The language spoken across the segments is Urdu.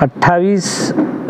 28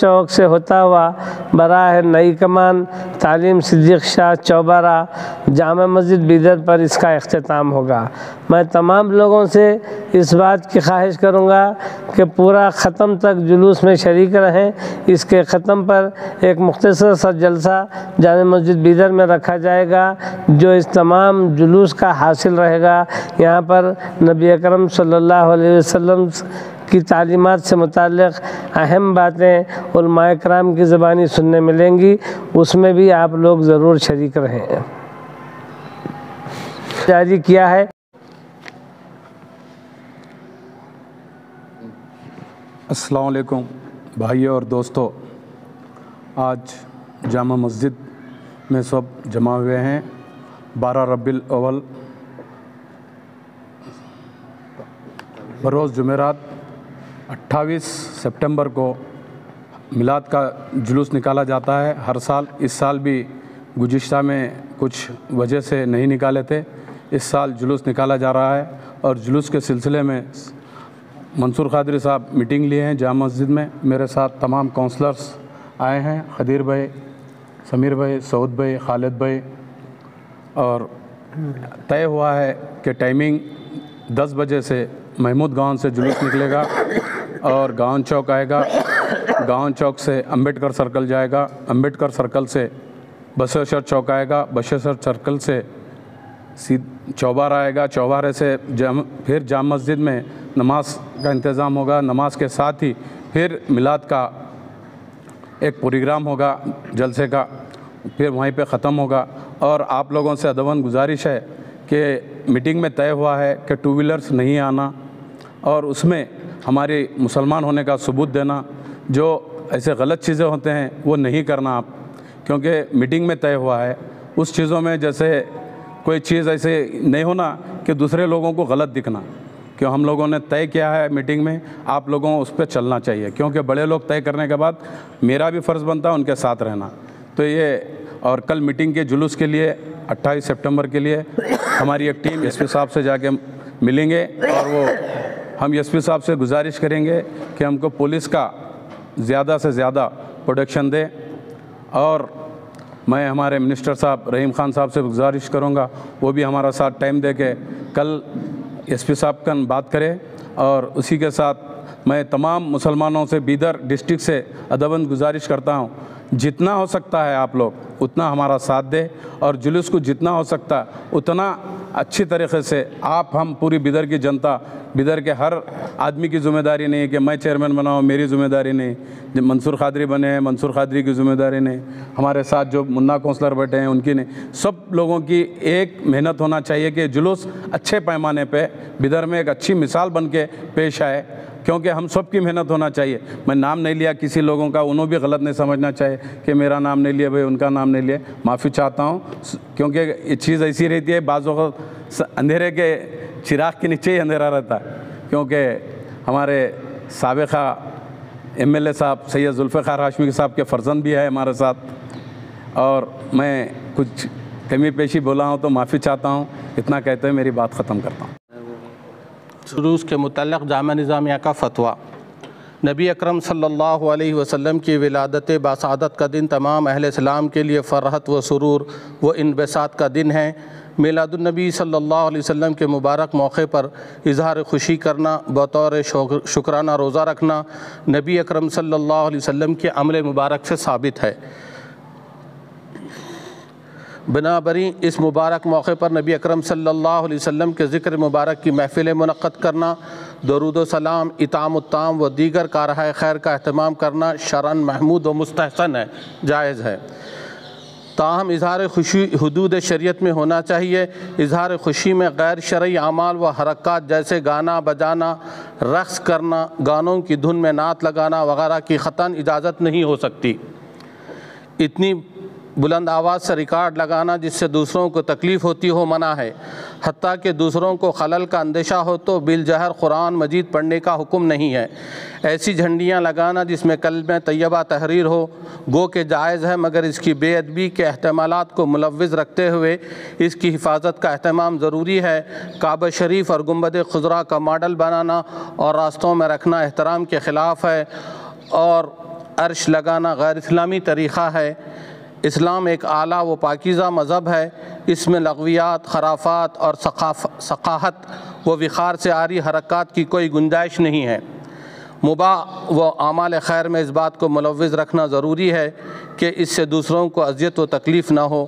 چوک سے ہوتا ہوا براہ نئی کمان تعلیم صدیق شاہ چوبارہ جامع مسجد بیدر پر اس کا اختتام ہوگا۔ میں تمام لوگوں سے اس بات کی خواہش کروں گا کہ پورا ختم تک جلوس میں شریک رہیں۔ اس کے ختم پر ایک مختصر سا جلسہ جامع مسجد بیدر میں رکھا جائے گا جو اس تمام جلوس کا حاصل رہے گا۔ یہاں پر نبی اکرم صلی اللہ علیہ وسلم کی تعلیمات سے متعلق اہم باتیں علماء کرام کی زبانی سننے ملیں گی، اس میں بھی آپ لوگ ضرور شریک رہیں۔ جاری کیا ہے۔ السلام علیکم بھائیوں اور دوستوں، آج جامع مسجد میں سب جمع ہوئے ہیں۔ 12 ربیع الاول بروز جمعرات 28 سپٹمبر کو میلاد کا جلوس نکالا جاتا ہے ہر سال۔ اس سال بھی گزشتہ میں کچھ وجہ سے نہیں نکالے تھے، اس سال جلوس نکالا جا رہا ہے، اور جلوس کے سلسلے میں منصور قادری صاحب میٹنگ لیے ہیں جامع مسجد میں۔ میرے ساتھ تمام کونسلرز آئے ہیں، خدیر بھائی، سمیر بھائی، سعود بھائی، خالد بھائی، اور طے ہوا ہے کہ ٹائمنگ 10 بجے سے محمود گاؤں سے جلوس نکلے گا اور گاؤں چوک آئے گا، گاؤں چوک سے امبیڈکر سرکل جائے گا، امبیڈکر سرکل سے بسویشور چوک آئے گا، بسویشور سرکل سے چوبارہ آئے گا، چوبارے سے پھر جامع مسجد میں نماز کا انتظام ہوگا، نماز کے ساتھ ہی پھر میلاد کا ایک پروگرام ہوگا جلسے کا، پھر وہیں پہ ختم ہوگا۔ اور آپ لوگوں سے ادباً گزارش ہے کہ میٹنگ میں طے ہوا ہے کہ 2 ویلرز نہیں آنا، اور اس میں ہماری مسلمان ہونے کا ثبوت دینا، جو ایسے غلط چیزیں ہوتے ہیں وہ نہیں کرنا آپ، کیونکہ میٹنگ میں طے ہوا ہے۔ اس چیزوں میں جیسے کوئی چیز ایسے نہیں ہونا کہ دوسرے لوگوں کو غلط دکھنا، کہ ہم لوگوں نے طے کیا ہے میٹنگ میں، آپ لوگوں اس پہ چلنا چاہیے، کیونکہ بڑے لوگ طے کرنے کے بعد میرا بھی فرض بنتا ہے ان کے ساتھ رہنا۔ تو یہ، اور کل میٹنگ کے جلوس کے لیے 28 سپٹمبر کے لیے ہماری ایک ٹیم ایس پی صاحب سے جا کے ملیں گے، اور وہ ہم ایس پی صاحب سے گزارش کریں گے کہ ہم کو پولیس کا زیادہ سے زیادہ پروٹیکشن دے، اور میں ہمارے منسٹر صاحب رحیم خان صاحب سے گزارش کروں گا وہ بھی ہمارا ساتھ ٹائم دے کے کل ایس پی صاحب کا بات کرے۔ اور اسی کے ساتھ میں تمام مسلمانوں سے بیدر ڈسٹرکٹ سے ادباً گزارش کرتا ہوں، جتنا ہو سکتا ہے آپ لوگ اتنا ہمارا ساتھ دے، اور جلوس کو جتنا ہو سکتا ہے اتنا اچھی طریقے سے آپ، ہم پوری بیدر کی جنتا، بیدر کے ہر آدمی کی ذمہ داری نہیں کہ میں چیئرمین بناؤں، میری ذمہ داری نہیں، جب منصور قادری بنے ہیں منصور قادری کی ذمہ داری نہیں، ہمارے ساتھ جو منا کونسلر بیٹھے ہیں ان کی نہیں، سب لوگوں کی ایک محنت ہونا چاہیے کہ جلوس اچھے پیمانے پہ بیدر میں ایک اچھی مثال بن کے پیش آئے، کیونکہ ہم سب کی محنت ہونا چاہیے۔ میں نام نہیں لیا کسی لوگوں کا، انہوں بھی غلط نہیں سمجھنا چاہیے کہ میرا نام نہیں لیا بھائی، ان کا نام نہیں لیا، معافی چاہتا ہوں، کیونکہ یہ چیز ایسی رہتی ہے، بعض وقت اندھیرے کے چراغ کے نیچے ہی اندھیرا رہتا ہے، کیونکہ ہمارے سابقہ ایم ایل اے صاحب سید ذوالفقار ہاشمی صاحب کے فرزند بھی ہے ہمارے ساتھ، اور میں کچھ کمی پیشی بولا ہوں تو معافی چاہتا ہوں، اتنا کہتے ہوئے میری بات ختم کرتا ہوں۔ جلوس کے متعلق جامعہ نظامیہ کا فتویٰ۔ نبی اکرم صلی اللہ علیہ وسلم کی ولادت باسعادت کا دن تمام اہل اسلام کے لیے فرحت و سرور و انبساط کا دن ہے۔ میلاد النبی صلی اللہ علیہ وسلم کے مبارک موقع پر اظہار خوشی کرنا، بطور شکرانہ روزہ رکھنا نبی اکرم صلی اللہ علیہ وسلم کے عمل مبارک سے ثابت ہے۔ بنابراً اس مبارک موقع پر نبی اکرم صلی اللہ علیہ وسلم کے ذکر مبارک کی محفل منعقد کرنا، درود و سلام، اطعام الطعام و دیگر کارہائے خیر کا اہتمام کرنا شرعاً محمود و مستحسن ہے، جائز ہے۔ تاہم اظہار خوشی حدود شریعت میں ہونا چاہیے۔ اظہار خوشی میں غیر شرعی اعمال و حرکات جیسے گانا بجانا، رقص کرنا، گانوں کی دھن میں نعت لگانا وغیرہ کی قطعاً اجازت نہیں ہو سکتی۔ اتنی بلند آواز سے ریکارڈ لگانا جس سے دوسروں کو تکلیف ہوتی ہو منع ہے، حتیٰ کہ دوسروں کو خلل کا اندیشہ ہو تو بالجہر قرآن مجید پڑھنے کا حکم نہیں ہے۔ ایسی جھنڈیاں لگانا جس میں کلمہ طیبہ تحریر ہو گو کہ جائز ہے، مگر اس کی بے ادبی کے احتمالات کو ملوث رکھتے ہوئے اس کی حفاظت کا اہتمام ضروری ہے۔ کعبہ شریف اور گنبد خضرا کا ماڈل بنانا اور راستوں میں رکھنا احترام کے خلاف ہے، اور عرش لگانا غیر اسلامی طریقہ ہے۔ اسلام ایک اعلیٰ و پاکیزہ مذہب ہے، اس میں لغویات، خرافات اور ثقافت و وقار سے عاری حرکات کی کوئی گنجائش نہیں ہے۔ مباح و اعمال خیر میں اس بات کو ملوث رکھنا ضروری ہے کہ اس سے دوسروں کو اذیت و تکلیف نہ ہو۔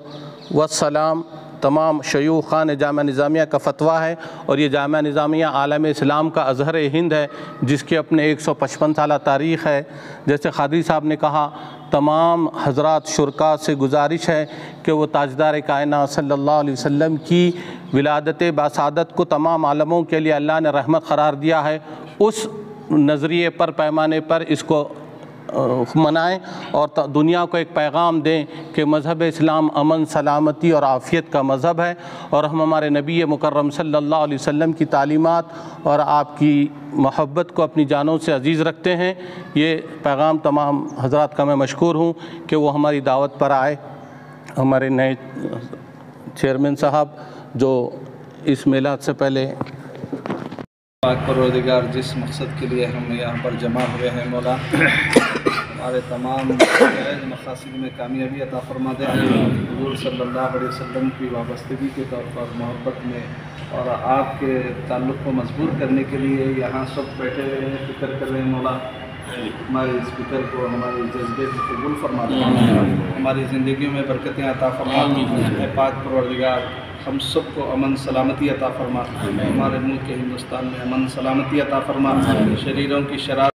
والسلام تمام شیوخان جامعہ نظامیہ کا فتویٰ ہے، اور یہ جامعہ نظامیہ عالم اسلام کا ازہر ہند ہے، جس کے اپنے 155 سالہ تاریخ ہے۔ جیسے قادری صاحب نے کہا، تمام حضرات شرکاء سے گزارش ہے کہ وہ تاجدار کائنات صلی اللہ علیہ وسلم کی ولادت باسعادت کو تمام عالموں کے لیے اللہ نے رحمت قرار دیا ہے، اس نظریے پر، پیمانے پر اس کو منائیں اور دنیا کو ایک پیغام دیں کہ مذہب اسلام امن، سلامتی اور عافیت کا مذہب ہے، اور ہم ہمارے نبی مکرم صلی اللہ علیہ وسلم کی تعلیمات اور آپ کی محبت کو اپنی جانوں سے عزیز رکھتے ہیں۔ یہ پیغام تمام حضرات کا میں مشکور ہوں کہ وہ ہماری دعوت پر آئے۔ ہمارے نئے چیئرمین صاحب جو اس میلاد سے پہلے پاک پروردگار جس مقصد کے لیے ہم یہاں پر جمع ہوئے ہیں، مولا ہمارے تمام جائز مقاصد میں کامیابی عطا فرما دے۔ حضور صلی اللہ علیہ وسلم کی وابستگی کے طور پر، محبت میں اور آپ کے تعلق کو مضبوط کرنے کے لیے یہاں سب بیٹھے ہوئے ہیں، فکر کر رہے ہیں۔ مولا ہمارے اس فکر کو، ہمارے جذبے کو قبول فرما دے، ہماری زندگیوں میں برکتیں عطا فرما۔ اے پاک پروردگار ہم سب کو امن سلامتی عطا فرما، ہمارے ملک ہندوستان میں امن سلامتی عطا فرما، شریروں کی شرار